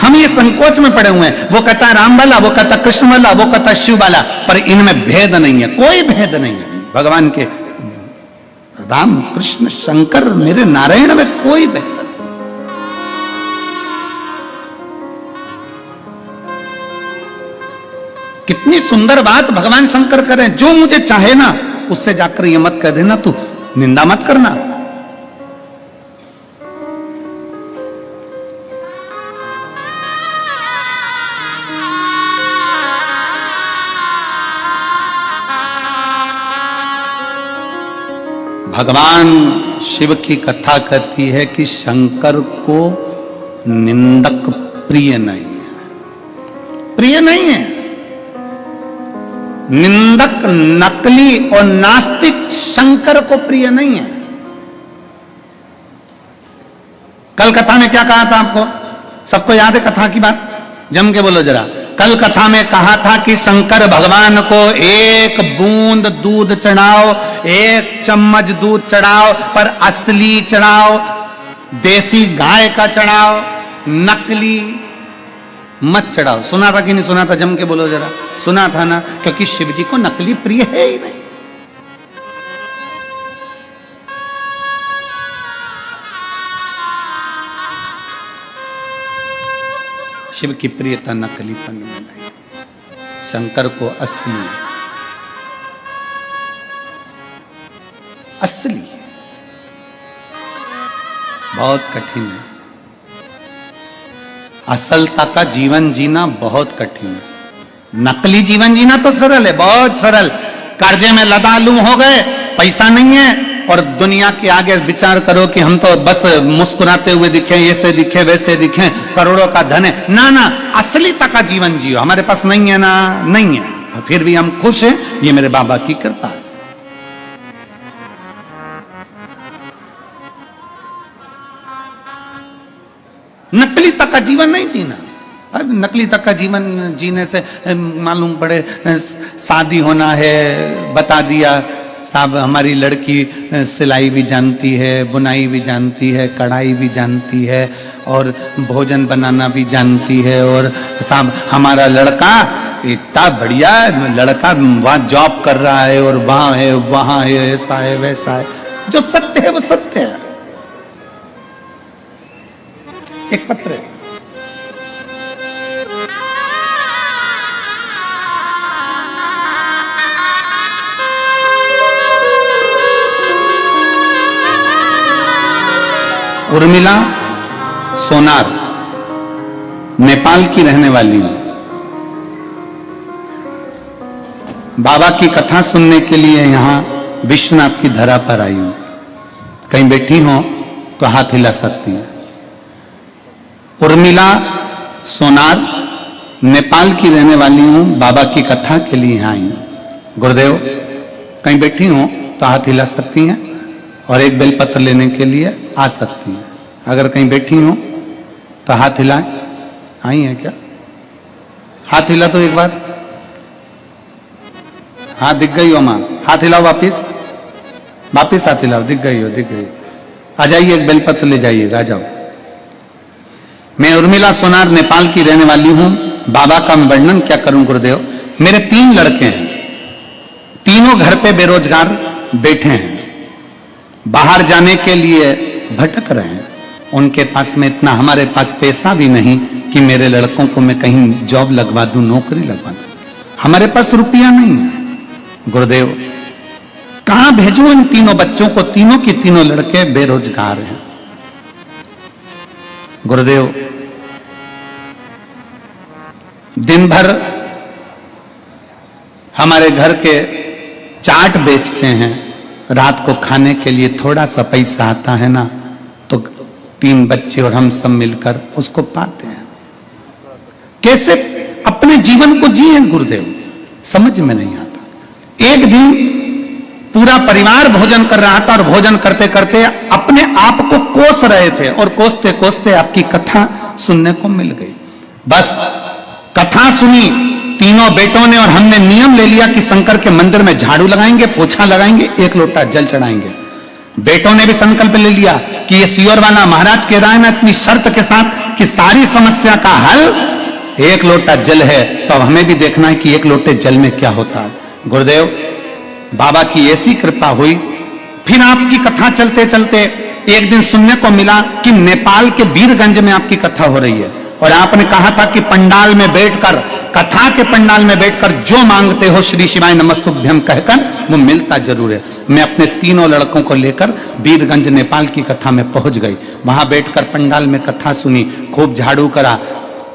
हम ये संकोच में पड़े हुए हैं, वो कहता है राम वाला, वो कहता कृष्ण वाला, वो कहता शिव वाला, पर इनमें भेद नहीं है, कोई भेद नहीं है। भगवान के राम कृष्ण शंकर मेरे नारायण में कोई भेद नहीं। कितनी सुंदर बात भगवान शंकर करें, जो मुझे चाहे ना उससे जाकर ये मत कह देना, तू निंदा मत करना। भगवान शिव की कथा कहती है कि शंकर को निंदक प्रिय नहीं है, प्रिय नहीं है। निंदक, नकली और नास्तिक शंकर को प्रिय नहीं है। कल कथा में क्या कहा था आपको? सबको याद है कथा की बात? जम के बोलो जरा। कल कथा में कहा था कि शंकर भगवान को एक बूंद दूध चढ़ाओ, एक चम्मच दूध चढ़ाओ, पर असली चढ़ाओ, देसी गाय का चढ़ाओ, नकली मत चढ़ाओ। सुना था कि नहीं सुना था? जम के बोलो जरा। सुना था ना? क्योंकि शिव जी को नकली प्रिय है ही नहीं। शिव की प्रियता नकलीपन में नहीं, शंकर को असली, असली बहुत कठिन है। असलता का जीवन जीना बहुत कठिन है। नकली जीवन जीना तो सरल है, बहुत सरल। कर्जे में लदालू हो गए, पैसा नहीं है, और दुनिया के आगे विचार करो कि हम तो बस मुस्कुराते हुए दिखे, ऐसे दिखे वैसे दिखे, करोड़ों का धन है। ना ना, असलीता का जीवन जियो। हमारे पास नहीं है ना, नहीं है, फिर भी हम खुश हैं, ये मेरे बाबा की कृपा है। नकली तक का जीवन नहीं जीना। अब नकली तक का जीवन जीने से मालूम पड़े शादी होना है, बता दिया साहब हमारी लड़की सिलाई भी जानती है, बुनाई भी जानती है, कढ़ाई भी जानती है, और भोजन बनाना भी जानती है, और साहब हमारा लड़का इतना बढ़िया लड़का वहां जॉब कर रहा है, और वहां है, ऐसा है वैसा है। जो सत्य है वो सत्य है। एक पत्र है, उर्मिला सोनार, नेपाल की रहने वाली हूं। बाबा की कथा सुनने के लिए यहां विश्वनाथ की धरा पर आई हूं। कहीं बैठी हो तो हाथ हिला सकती है। उर्मिला सोनार, नेपाल की रहने वाली हूं, बाबा की कथा के लिए यहां आई हूं। गुरुदेव, कहीं बैठी हो तो हाथ हिला सकती हैं, और एक बेलपत्र लेने के लिए आ सकती हैं। अगर कहीं बैठी हो तो हाथ हिलाएं। आई है क्या? हाथ हिला तो एक बार। हाथ दिख गई हो मां? हाथ हिलाओ वापिस, वापिस हाथ हिलाओ। दिख गई हो, दिख गई। आ जाइए, एक बेलपत्र ले जाइएगा, आ जाओ। मैं उर्मिला सोनार नेपाल की रहने वाली हूं। बाबा का मैं वर्णन क्या करूं गुरुदेव। मेरे 3 लड़के हैं, तीनों घर पे बेरोजगार बैठे हैं, बाहर जाने के लिए भटक रहे हैं। उनके पास में इतना, हमारे पास पैसा भी नहीं कि मेरे लड़कों को मैं कहीं जॉब लगवा दूं, नौकरी लगवा दूं। हमारे पास रुपया नहीं है। गुरुदेव, कहां भेजूं इन तीनों बच्चों को? तीनों की तीनों लड़के बेरोजगार हैं। गुरुदेव, दिन भर हमारे घर के चाट बेचते हैं, रात को खाने के लिए थोड़ा सा पैसा आता है ना, तो 3 बच्चे और हम सब मिलकर उसको पाते हैं। कैसे अपने जीवन को जिए गुरुदेव, समझ में नहीं आता। एक दिन पूरा परिवार भोजन कर रहा था, और भोजन करते करते अपने आप को कोस रहे थे, और कोसते कोसते आपकी कथा सुनने को मिल गई। बस कथा सुनी तीनों बेटों ने, और हमने नियम ले लिया कि शंकर के मंदिर में झाड़ू लगाएंगे, पोछा लगाएंगे, 1 लोटा जल चढ़ाएंगे। बेटों ने भी संकल्प ले लिया कि ये सियोर वाला महाराज कह रहा है ना इतनी शर्त के साथ कि सारी समस्या का हल 1 लोटा जल है, तो अब हमें भी देखना है कि 1 लोटे जल में क्या होता है। गुरुदेव, बाबा की ऐसी कृपा हुई। फिर आपकी कथा चलते चलते एक दिन सुनने को मिला कि नेपाल के वीरगंज में आपकी कथा हो रही है, और आपने कहा था कि पंडाल में बैठकर, कथा के पंडाल में बैठकर जो मांगते हो श्री शिवाय नमस्तुभ्यम कहकर वो मिलता जरूर है। मैं अपने तीनों लड़कों को लेकर वीरगंज नेपाल की कथा में पहुंच गई। वहां बैठकर पंडाल में कथा सुनी, खूब झाड़ू करा,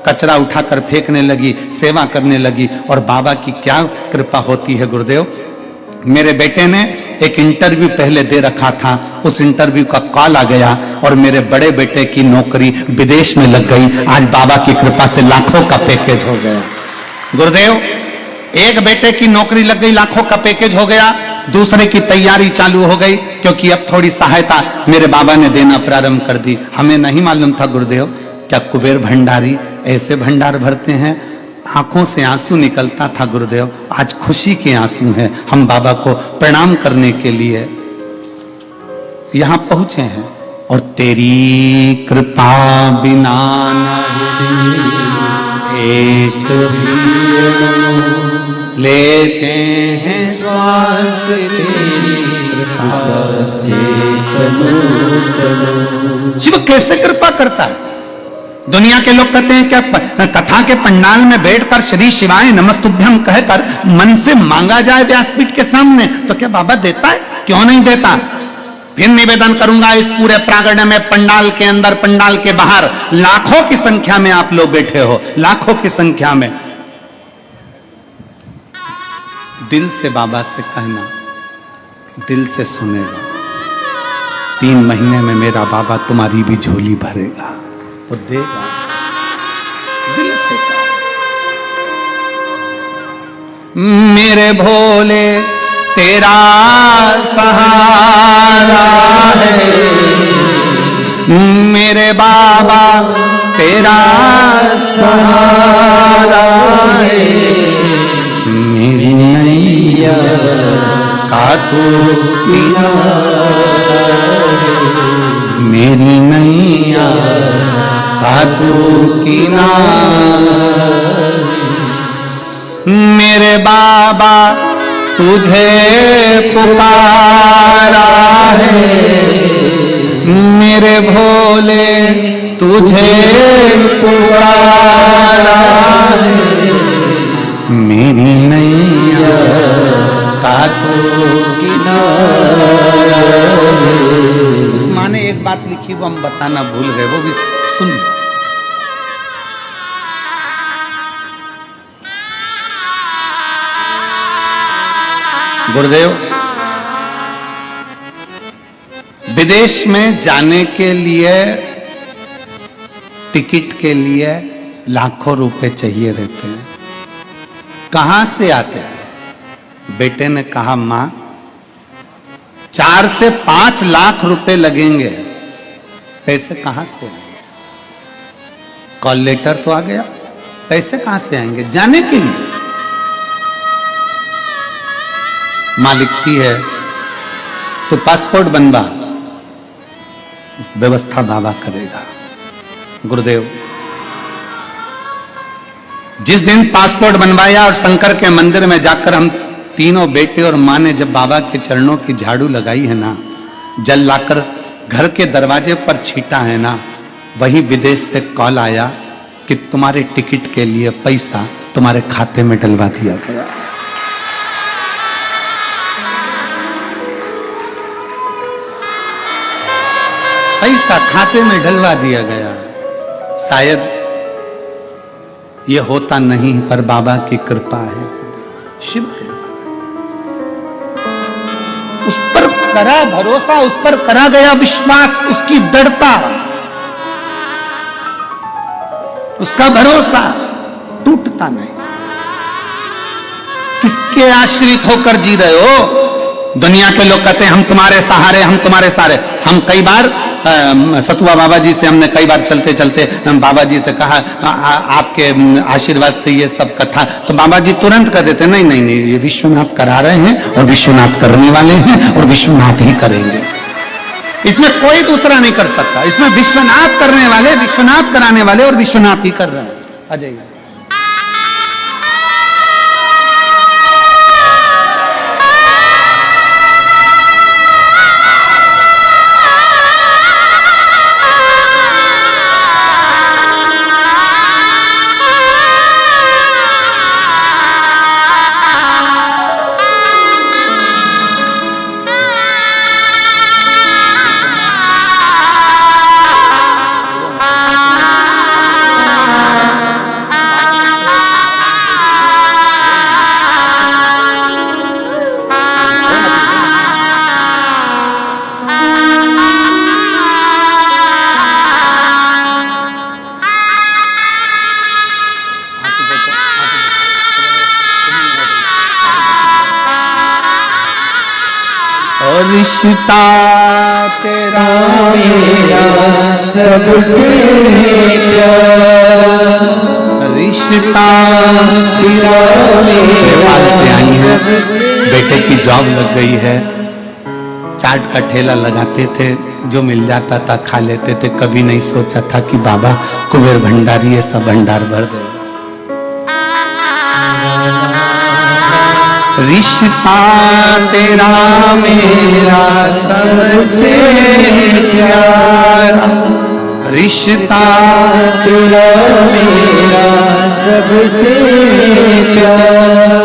कचरा उठाकर फेंकने लगी, सेवा करने लगी। और बाबा की क्या कृपा होती है गुरुदेव। मेरे बेटे ने एक इंटरव्यू पहले दे रखा था, उस इंटरव्यू का कॉल आ गया और मेरे बड़े बेटे की नौकरी विदेश में लग गई। आज बाबा की कृपा से लाखों का पैकेज हो गया। गुरुदेव, एक बेटे की नौकरी लग गई, लाखों का पैकेज हो गया, दूसरे की तैयारी चालू हो गई, क्योंकि अब थोड़ी सहायता मेरे बाबा ने देना प्रारंभ कर दी। हमें नहीं मालूम था गुरुदेव, क्या कुबेर भंडारी ऐसे भंडार भरते हैं। आंखों से आंसू निकलता था गुरुदेव, आज खुशी के आंसू हैं। हम बाबा को प्रणाम करने के लिए यहां पहुंचे हैं। और तेरी कृपा बिना एक लेते हैं श्वास, तेरी कृपा से शिव कैसे कृपा करता है। दुनिया के लोग कहते हैं क्या कथा के पंडाल में बैठकर श्री शिवाय नमस्तुभ्यम कहकर मन से मांगा जाए व्यासपीठ के सामने, तो क्या बाबा देता है? क्यों नहीं देता? फिर निवेदन करूंगा, इस पूरे प्रांगण में, पंडाल के अंदर, पंडाल के बाहर लाखों की संख्या में आप लोग बैठे हो, लाखों की संख्या में। दिल से बाबा से कहना, दिल से सुनेगा। 3 महीने में मेरा बाबा तुम्हारी भी झोली भरेगा, वो देगा। दिल से कहा, मेरे भोले तेरा सहारा है, मेरे बाबा तेरा सहारा है, मेरी नैया का तू किनारा, मेरी नैया का तू किनारा। मेरे बाबा तुझे पुकारा है, मेरे भोले तुझे पुकारा है, मेरी नैया का तू किनारा। उस माँ ने एक बात लिखी, वो हम बताना भूल गए, वो भी सुन लो। गुरुदेव, विदेश में जाने के लिए, टिकट के लिए लाखों रुपए चाहिए रहते हैं। कहां से आते हैं? बेटे ने कहा, मां 4 से 5 लाख रुपए लगेंगे। पैसे कहां से आएंगे? कॉल लेटर तो आ गया, पैसे कहां से आएंगे जाने के लिए? मां लिखती है, तो पासपोर्ट बनवा, व्यवस्था बाबा करेगा। गुरुदेव, जिस दिन पासपोर्ट बनवाया और शंकर के मंदिर में जाकर हम तीनों बेटे और मां ने जब बाबा के चरणों की झाड़ू लगाई है ना, जल लाकर घर के दरवाजे पर छीटा है ना, वही विदेश से कॉल आया कि तुम्हारे टिकट के लिए पैसा तुम्हारे खाते में डलवा दिया गया। पैसा खाते में डलवा दिया गया। शायद यह होता नहीं, पर बाबा की कृपा है, शिव कृपा है। उस पर करा भरोसा, उस पर करा गया विश्वास, उसकी दृढ़ता, उसका भरोसा टूटता नहीं। किसके आश्रित होकर जी रहे हो? दुनिया के लोग कहते हैं हम तुम्हारे सहारे, हम तुम्हारे सहारे। हम कई बार सतुआ बाबा जी से हमने कई बार चलते चलते बाबा जी से कहा आपके आशीर्वाद से ये सब कथा, तो बाबा जी तुरंत कह देते नहीं नहीं नहीं, ये विश्वनाथ करा रहे हैं और विश्वनाथ करने वाले हैं और विश्वनाथ ही करेंगे। इसमें कोई दूसरा नहीं कर सकता। इसमें विश्वनाथ करने वाले, विश्वनाथ कराने वाले और विश्वनाथ ही कर रहे हैं। आ जाइए। और रिश्ता तेरा मेरा सबसे प्यारा, रिश्ता तेरा नेपाल से आई है, बेटे की जॉब लग गई है, चाट का ठेला लगाते थे, जो मिल जाता था खा लेते थे। कभी नहीं सोचा था कि बाबा कुबेर भंडारी ऐसा भंडार भर देगा। रिश्ता तेरा मेरा सबसे प्यारा, रिश्ता तेरा मेरा सबसे प्यारा,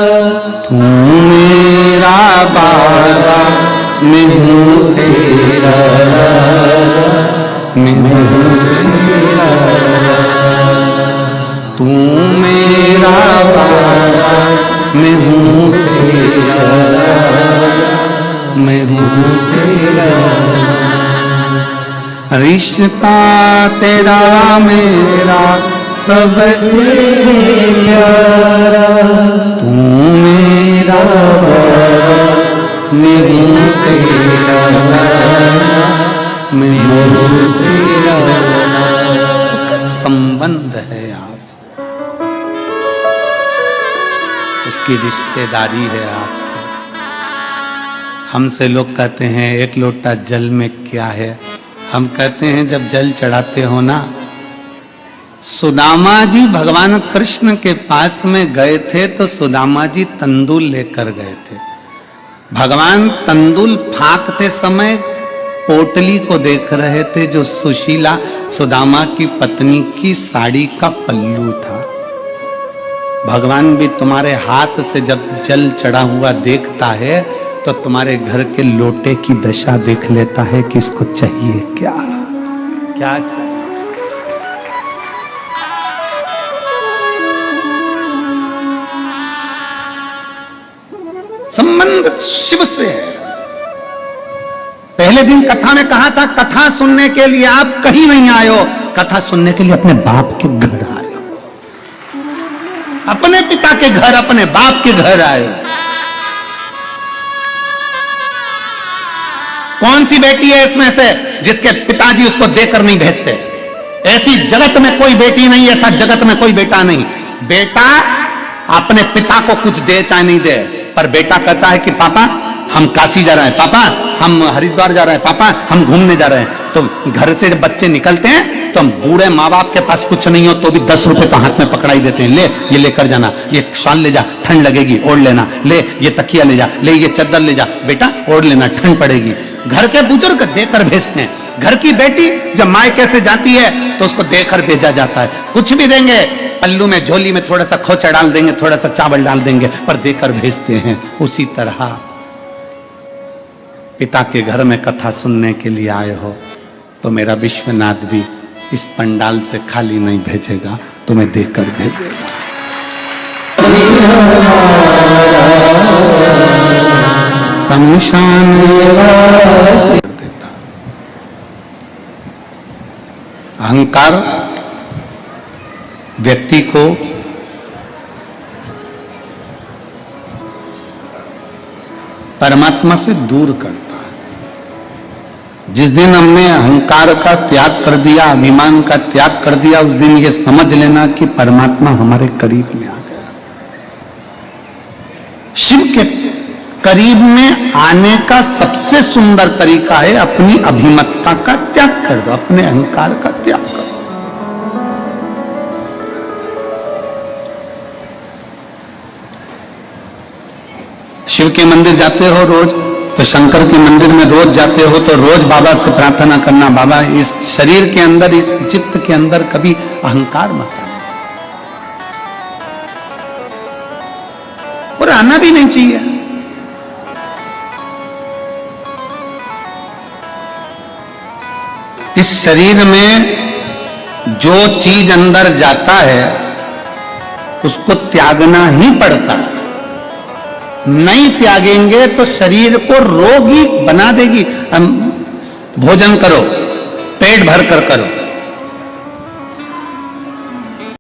तू मेरा बाबा मैं हूँ तेरा, मैं हूँ तेरा, तू मेरा बाबा मैं हूँ तेरा, मैं हूँ तेरा, रिश्ता तेरा मेरा सबसे प्यारा, तू मेरा बाबा मैं हूँ तेरा, मैं हूँ तेरा। उसका संबंध है आपसे, उसकी रिश्तेदारी है आपसे। हमसे लोग कहते हैं एक लोटा जल में क्या है, हम कहते हैं जब जल चढ़ाते हो ना, सुदामा जी भगवान कृष्ण के पास में गए थे तो सुदामा जी तंदूल लेकर गए थे। भगवान तंदूल फांकते समय पोटली को देख रहे थे जो सुशीला सुदामा की पत्नी की साड़ी का पल्लू था। भगवान भी तुम्हारे हाथ से जब जल चढ़ा हुआ देखता है तो तुम्हारे घर के लोटे की दशा देख लेता है कि इसको चाहिए क्या, क्या चाहिए। संबंध शिव से है। पहले दिन कथा में कहा था कथा सुनने के लिए आप कहीं नहीं आए हो, कथा सुनने के लिए अपने बाप के घर आए हो, अपने पिता के घर, अपने बाप के घर आए हो। कौन सी बेटी है इसमें से जिसके पिताजी उसको देकर नहीं भेजते? ऐसी जगत में कोई बेटी नहीं, ऐसा जगत में कोई बेटा नहीं। बेटा अपने पिता को कुछ दे चाहे नहीं दे, पर बेटा कहता है कि पापा हम काशी जा रहे हैं, पापा हम हरिद्वार जा रहे हैं, पापा हम घूमने जा रहे हैं। तो घर से जब बच्चे निकलते हैं तो हम बूढ़े माँ बाप के पास कुछ नहीं हो तो भी 10 रुपए तो हाथ में पकड़ाई देते हैं, ले ये लेकर जाना, ये शॉल ले जा ठंड लगेगी ओढ़ लेना, ले ये तकिया ले जा, ले ये चद्दर ले जा बेटा ओढ़ लेना ठंड पड़ेगी। घर के बुजुर्ग देकर भेजते हैं। घर की बेटी जब मायके से जाती है तो उसको देकर भेजा जाता है। कुछ भी देंगे, पल्लू में झोली में थोड़ा सा खोचा डाल देंगे, थोड़ा सा चावल डाल देंगे, पर देकर भेजते हैं। उसी तरह पिता के घर में कथा सुनने के लिए आए हो तो मेरा विश्वनाथ भी इस पंडाल से खाली नहीं भेजेगा, तुम्हें देकर भेजेगा। शमशान देता। अहंकार व्यक्ति को परमात्मा से दूर करता है। जिस दिन हमने अहंकार का त्याग कर दिया, अभिमान का त्याग कर दिया, उस दिन ये समझ लेना कि परमात्मा हमारे करीब में आ गया। शिव के करीब में आने का सबसे सुंदर तरीका है अपनी अभिमतता का त्याग कर दो, अपने अहंकार का त्याग कर दो। शिव के मंदिर जाते हो रोज तो शंकर के मंदिर में रोज जाते हो तो रोज बाबा से प्रार्थना करना, बाबा इस शरीर के अंदर, इस चित्त के अंदर कभी अहंकार मत आना, और आना भी नहीं चाहिए। इस शरीर में जो चीज अंदर जाता है उसको त्यागना ही पड़ता है। नहीं त्यागेंगे तो शरीर को रोगी बना देगी। हम भोजन करो, पेट भर कर करो,